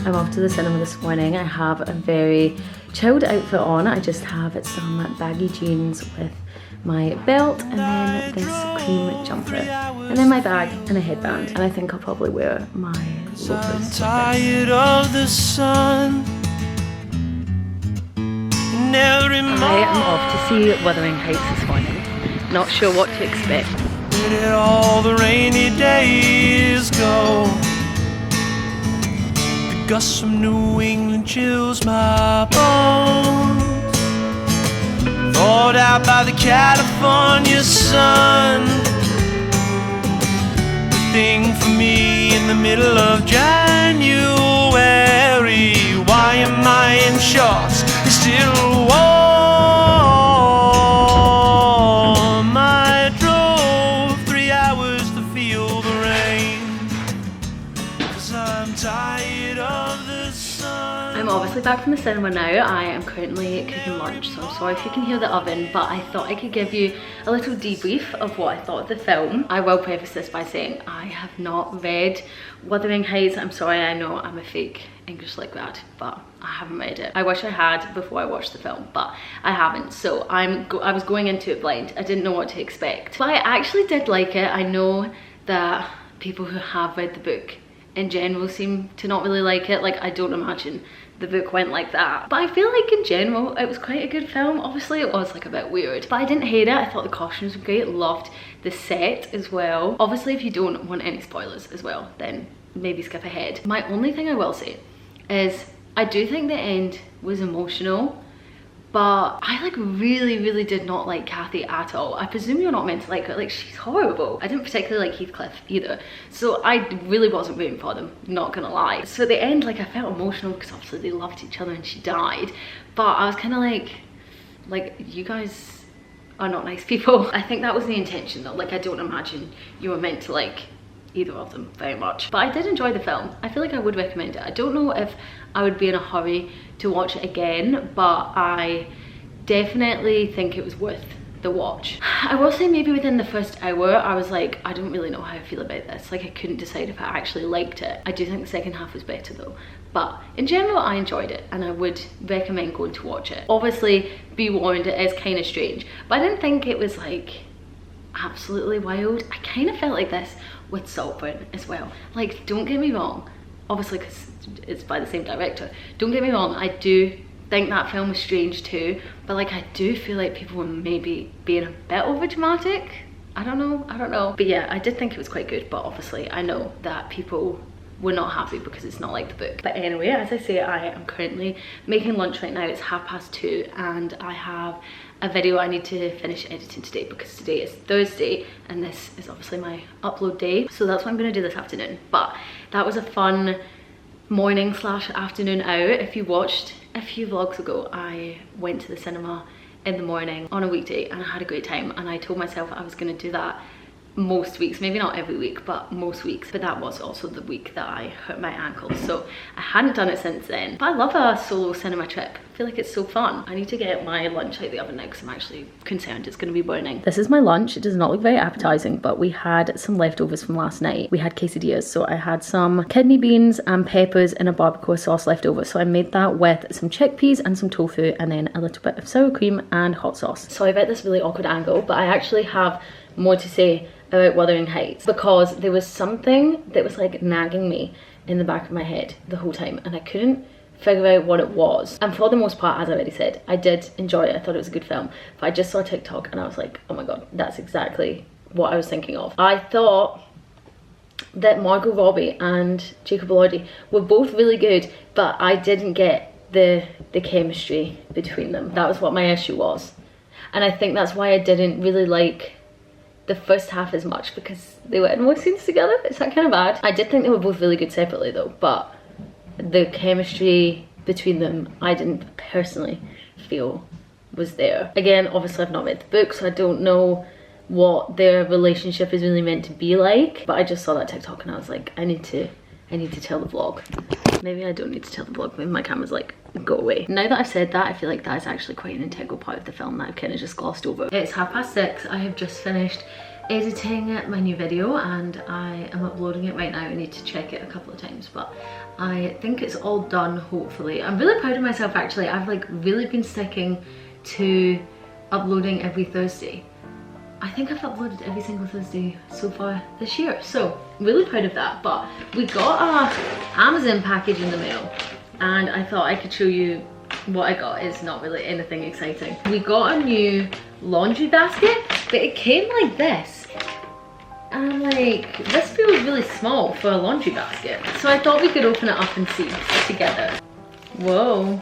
I'm off to the cinema this morning. I have a very chilled outfit on. I just have some baggy jeans with my belt and then this cream jumper and then my bag and a headband, and I think I'll probably wear my loafers. I'm tired of the sun. I am off to see Wuthering Heights this morning. Not sure what to expect. Where did all the rainy days go? The gusts from New England chills my bones. Thawed out by the California sun. The thing for me in the middle of January. Why am I in shorts? It's still warm. I drove 3 hours to feel the rain. 'Cause I'm tired of the sun. I'm obviously back from the cinema now. I am currently cooking lunch, so I'm sorry if you can hear the oven, but I thought I could give you a little debrief of what I thought of the film. I will preface this by saying I have not read Wuthering Heights. I'm sorry, I know I'm a fake English like that, but I haven't read it. I wish I had before I watched the film, but I haven't. So I was going into it blind. I didn't know what to expect, but I actually did like it. I know that people who have read the book in general seem to not really like it. Like, I don't imagine the book went like that, but I feel like in general it was quite a good film. Obviously it was like a bit weird, but I didn't hate it. I thought the costumes were great, loved the set as well. Obviously if you don't want any spoilers as well, then maybe skip ahead. My only thing I will say is I do think the end was emotional, but I like really did not like Kathy at all. I presume you're not meant to like her. Like, she's horrible. I didn't particularly like Heathcliff either, so I really wasn't rooting for them, not gonna lie. So at the end, like, I felt emotional because obviously they loved each other and she died, but I was kind of like you guys are not nice people. I think that was the intention though. Like, I don't imagine you were meant to like either of them very much, but I did enjoy the film. I feel like I would recommend it. I don't know if I would be in a hurry to watch it again, but I definitely think it was worth the watch. I will say maybe within the first hour I was like, I don't really know how I feel about this. Like, I couldn't decide if I actually liked it. I do think the second half was better though, but in general I enjoyed it and I would recommend going to watch it. Obviously be warned, it is kind of strange, but I didn't think it was like absolutely wild. I kind of felt like this with Saltburn as well. Like, don't get me wrong, obviously because it's by the same director, don't get me wrong, I do think that film was strange too, but like, I do feel like people were maybe being a bit over dramatic. I don't know, but yeah, I did think it was quite good, but obviously I know that people were not happy because it's not like the book. But anyway, as I say, I am currently making lunch right now. It's 2:30 and I have a video I need to finish editing today because today is Thursday and this is obviously my upload day, so that's what I'm gonna do this afternoon. But that was a fun morning slash afternoon out. If you watched a few vlogs ago, I went to the cinema in the morning on a weekday and I had a great time, and I told myself I was gonna do that most weeks, maybe not every week, but most weeks. But that was also the week that I hurt my ankle, so I hadn't done it since then. But I love a solo cinema trip. I feel like it's so fun. I need to get my lunch out the oven now because I'm actually concerned it's going to be burning. This is my lunch. It does not look very appetizing, but we had some leftovers from last night. We had quesadillas, so I had some kidney beans and peppers in a barbacoa sauce left over, so I made that with some chickpeas and some tofu and then a little bit of sour cream and hot sauce. Sorry about this really awkward angle, but I actually have more to say about Wuthering Heights because there was something that was like nagging me in the back of my head the whole time and I couldn't figure out what it was. And for the most part, as I already said, I did enjoy it. I thought it was a good film, but I just saw TikTok and I was like, oh my god, that's exactly what I was thinking of. I thought that Margot Robbie and Jacob Elordi were both really good, but I didn't get the chemistry between them. That was what my issue was, and I think that's why I didn't really like the first half as much, because they were in more scenes together. Is that kind of bad? I did think they were both really good separately though, but the chemistry between them I didn't personally feel was there. Again, obviously I've not read the book, so I don't know what their relationship is really meant to be like, but I just saw that TikTok and I was like, I need to tell the vlog. Maybe I don't need to tell the vlog, maybe my camera's like, go away. Now that I've said that, I feel like that is actually quite an integral part of the film that I've kind of just glossed over. It's 6:30. I have just finished editing my new video and I am uploading it right now. I need to check it a couple of times, but I think it's all done, hopefully. I'm really proud of myself actually. I've like really been sticking to uploading every Thursday. I think I've uploaded every single Thursday so far this year, so really proud of that. But we got a Amazon package in the mail and I thought I could show you what I got. It's not really anything exciting. We got a new laundry basket, but it came like this. And I'm like, this feels really small for a laundry basket. So I thought we could open it up and see together. Whoa.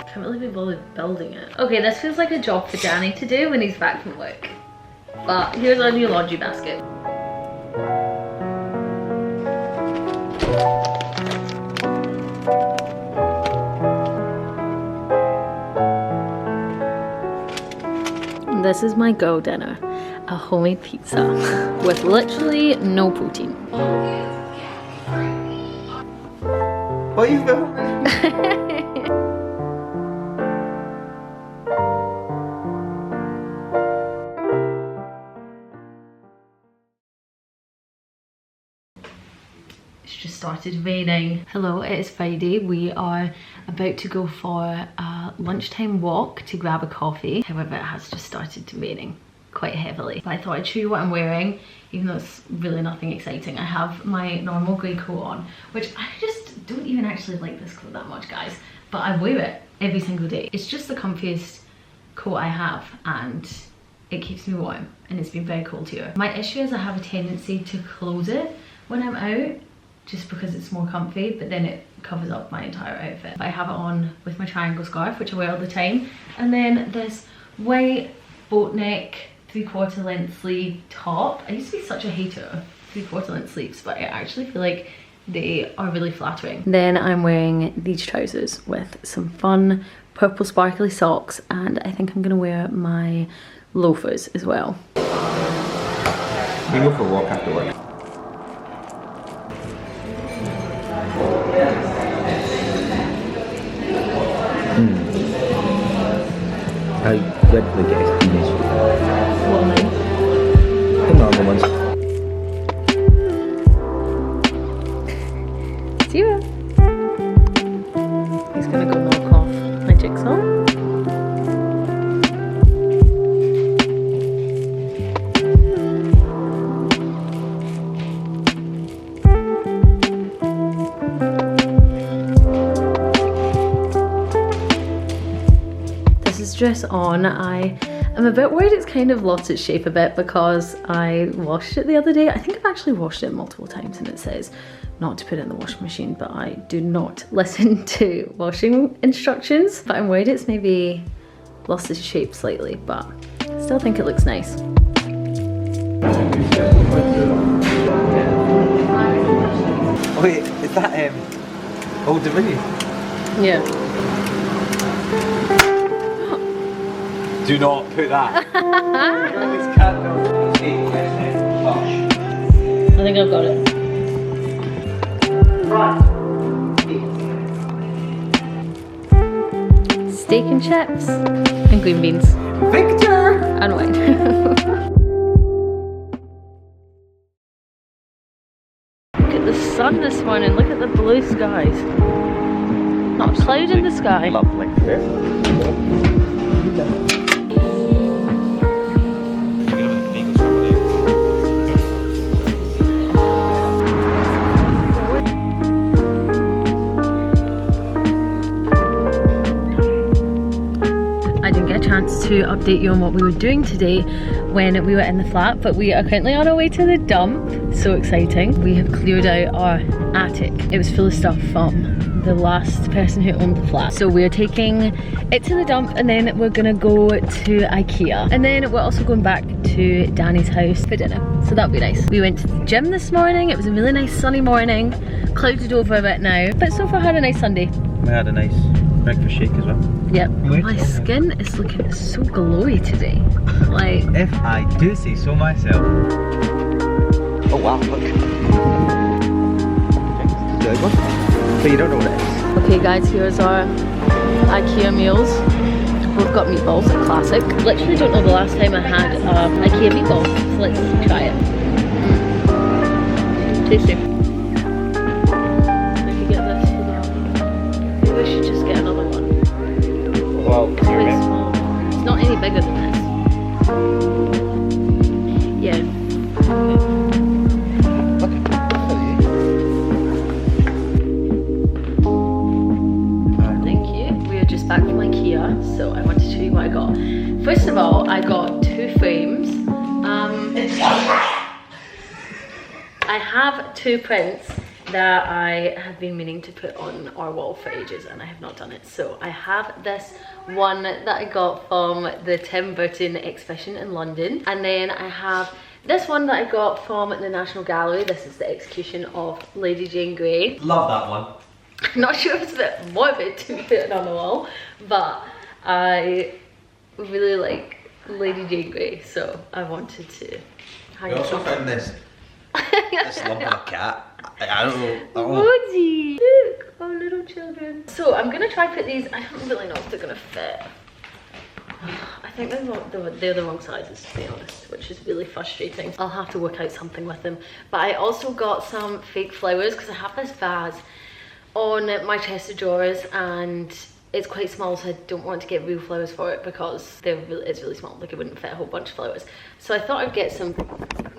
Can't really be bothered building it. Okay, this feels like a job for Danny to do when he's back from work. But here's our new laundry basket. This is my go dinner, a homemade pizza with literally no protein. What are you filming? It's just started raining. Hello, it is Friday. We are about to go for a lunchtime walk to grab a coffee. However, it has just started raining quite heavily. But I thought I'd show you what I'm wearing, even though it's really nothing exciting. I have my normal grey coat on, which I just don't even actually like this coat that much, guys. But I wear it every single day. It's just the comfiest coat I have and it keeps me warm, and it's been very cold here. My issue is I have a tendency to close it when I'm out, just because it's more comfy, but then it covers up my entire outfit. I have it on with my triangle scarf, which I wear all the time, and then this white boat neck 3/4 length sleeve top. I used to be such a hater of 3/4 length sleeves, but I actually feel like they are really flattering. Then I'm wearing these trousers with some fun purple sparkly socks, and I think I'm gonna wear my loafers as well. We go for a walk after work. I dreadfully get these. What am I? The normal ones. Zero. He's gonna go knock off my jigsaw. Dress on. I am a bit worried it's kind of lost its shape a bit because I washed it the other day. I think I've actually washed it multiple times and it says not to put it in the washing machine, but I do not listen to washing instructions. But I'm worried it's maybe lost its shape slightly, but I still think it looks nice. Wait, is that Old Dominion? Yeah. Do not put that. I think I've got it. Steak and chips and green beans. Victor! And wine. Look at the sun this morning. Look at the blue skies. Not a cloud in the sky. Lovely. To update you on what we were doing today when we were in the flat, but we are currently on our way to the dump. So exciting. We have cleared out our attic. It was full of stuff from the last person who owned the flat. So we're taking it to the dump and then we're gonna go to IKEA. And then we're also going back to Danny's house for dinner. So that'll be nice. We went to the gym this morning. It was a really nice sunny morning. Clouded over a bit now, but so far had a nice Sunday. We had a nice breakfast shake as well. Yep. My skin is looking so glowy today. Like, if I do say so myself. Oh wow, look. So you don't know what it is. Okay guys, here's our IKEA meals. We've got meatballs, classic. Literally don't know the last time I had IKEA IKEA meatball. So let's try it. Tasty. I could get this for that. Maybe we should just get another one. Well, It's quite small. It's not any bigger than this. Yeah. Thank you. We are just back from IKEA, so I want to show you what I got. First of all, I got 2 frames. I have 2 prints that I have been meaning to put on our wall for ages and I have not done it. So I have this one that I got from the Tim Burton exhibition in London, and then I have this one that I got from the National Gallery. This is the execution of Lady Jane Grey. love that one. I'm not sure if it's a bit morbid to put it on the wall, but I really like Lady Jane Grey, so I wanted to hang I it also up. found this lump of a cat. I don't know. Oh. Woody! Look, our little children. So I'm gonna try put these. I don't really know if they're gonna fit. I think they're the wrong sizes, to be honest, which is really frustrating. I'll have to work out something with them. But I also got some fake flowers because I have this vase on my chest of drawers and it's quite small, so I don't want to get real flowers for it because it's really small, like it wouldn't fit a whole bunch of flowers. So I thought I'd get some,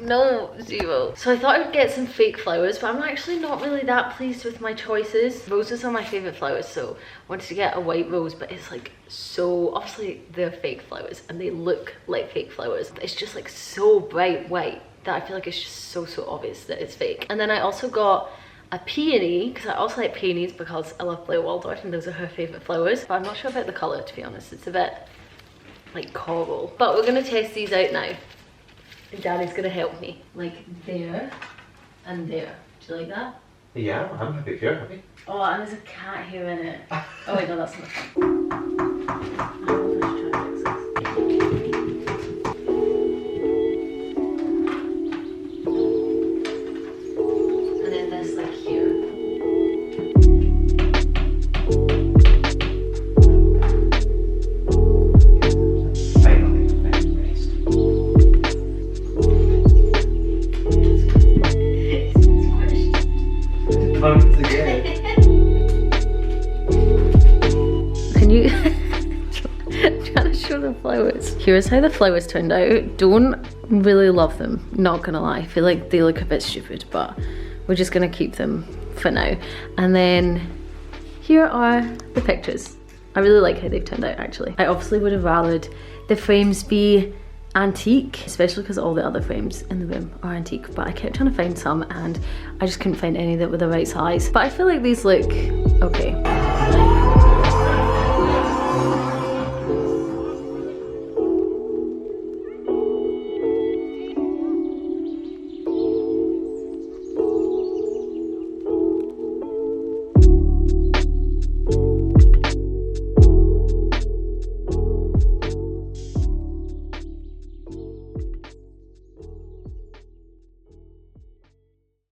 no, zero. So I thought I'd get some fake flowers, but I'm actually not really that pleased with my choices. Roses are my favourite flowers, so I wanted to get a white rose, but it's like so, obviously they're fake flowers and they look like fake flowers, but it's just like so bright white that I feel like it's just so obvious that it's fake. And then I also got a peony, because I also like peonies because I love Blair Waldorf and those are her favourite flowers. But I'm not sure about the colour, to be honest. It's a bit like coral. But we're going to test these out now. And Daddy's going to help me. Like there and there. Do you like that? Yeah, I'm happy if you're happy. Oh, and there's a cat here in it. Oh wait, no, that's not fun. I don't know if I should try to fix this. Can you trying to show the flowers? Here's how the flowers turned out. Don't really love them, not gonna lie. I feel like they look a bit stupid, but we're just gonna keep them for now. And then here are the pictures. I really like how they've turned out, actually. I obviously would have rathered the frames be antique, especially because all the other frames in the room are antique, but I kept trying to find some and I just couldn't find any that were the right size. But I feel like these look okay.